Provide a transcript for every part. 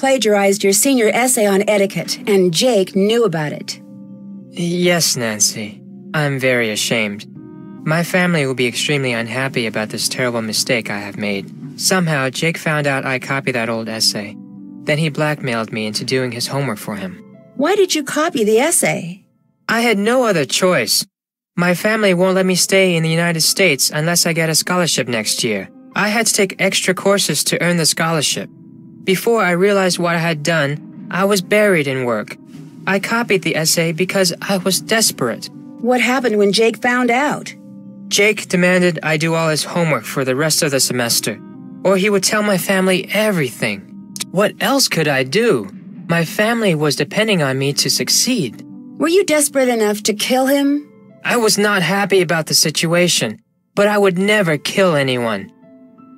plagiarized your senior essay on etiquette, and Jake knew about it. Yes, Nancy. I'm very ashamed. My family will be extremely unhappy about this terrible mistake I have made. Somehow, Jake found out I copied that old essay. Then he blackmailed me into doing his homework for him. Why did you copy the essay? I had no other choice. My family won't let me stay in the United States unless I get a scholarship next year. I had to take extra courses to earn the scholarship. Before I realized what I had done, I was buried in work. I copied the essay because I was desperate. What happened when Jake found out? Jake demanded I do all his homework for the rest of the semester, or he would tell my family everything. What else could I do? My family was depending on me to succeed. Were you desperate enough to kill him? I was not happy about the situation, but I would never kill anyone.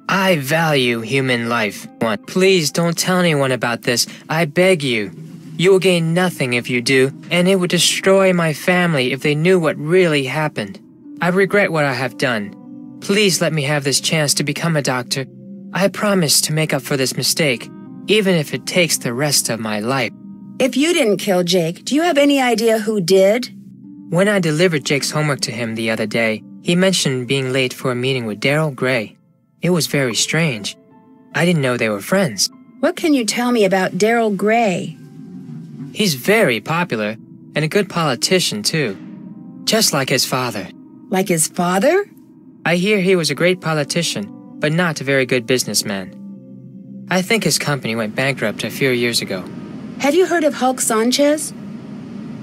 I value human life. Please don't tell anyone about this, I beg you. You will gain nothing if you do, and it would destroy my family if they knew what really happened. I regret what I have done. Please let me have this chance to become a doctor. I promise to make up for this mistake, even if it takes the rest of my life. If you didn't kill Jake, do you have any idea who did? When I delivered Jake's homework to him the other day, he mentioned being late for a meeting with Daryl Gray. It was very strange. I didn't know they were friends. What can you tell me about Daryl Gray? He's very popular, and a good politician, too. Just like his father. Like his father? I hear he was a great politician, but not a very good businessman. I think his company went bankrupt a few years ago. Have you heard of Hulk Sanchez?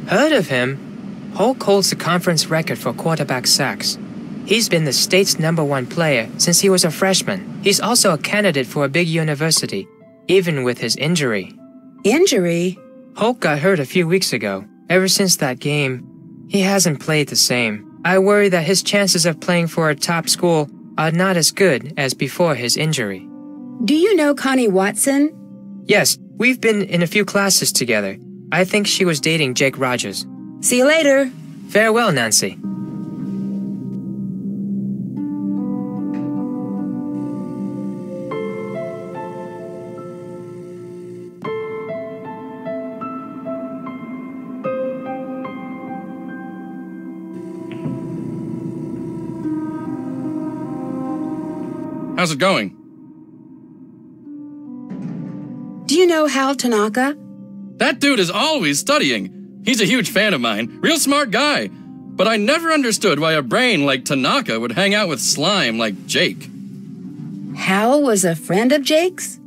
Heard of him? Hulk holds the conference record for quarterback sacks. He's been the state's #1 player since he was a freshman. He's also a candidate for a big university, even with his injury. Injury? Hulk got hurt a few weeks ago. Ever since that game, he hasn't played the same. I worry that his chances of playing for a top school are not as good as before his injury. Do you know Connie Watson? Yes, we've been in a few classes together. I think she was dating Jake Rogers. See you later. Farewell, Nancy. How's it going? Do you know Hal Tanaka? That dude is always studying. He's a huge fan of mine. Real smart guy. But I never understood why a brain like Tanaka would hang out with slime like Jake. Hal was a friend of Jake's?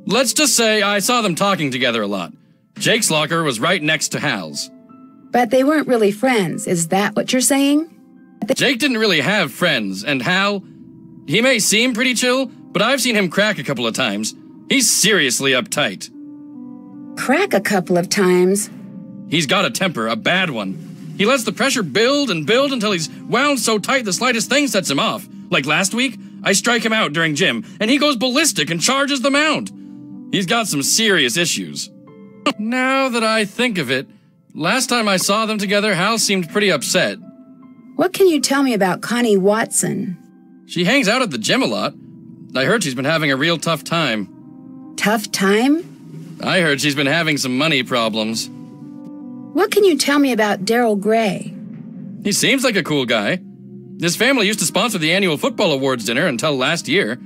Let's just say I saw them talking together a lot. Jake's locker was right next to Hal's. But they weren't really friends, is that what you're saying? Jake didn't really have friends, and Hal, he may seem pretty chill, but I've seen him crack a couple of times. He's seriously uptight. Crack a couple of times? He's got a temper, a bad one. He lets the pressure build and build until he's wound so tight the slightest thing sets him off. Like last week, I strike him out during gym, and he goes ballistic and charges the mound. He's got some serious issues. Now that I think of it, last time I saw them together, Hal seemed pretty upset. What can you tell me about Connie Watson? She hangs out at the gym a lot. I heard she's been having a real tough time. Tough time? I heard she's been having some money problems. What can you tell me about Daryl Gray? He seems like a cool guy. His family used to sponsor the annual football awards dinner until last year.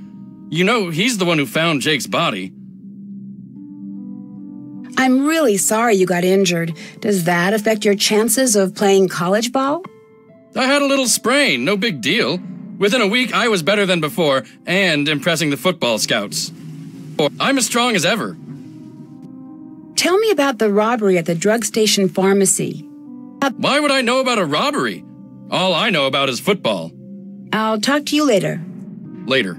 You know, he's the one who found Jake's body. I'm really sorry you got injured. Does that affect your chances of playing college ball? I had a little sprain, no big deal. Within a week, I was better than before and impressing the football scouts. I'm as strong as ever. Tell me about the robbery at the drug station pharmacy. Why would I know about a robbery? All I know about is football. I'll talk to you later. Later.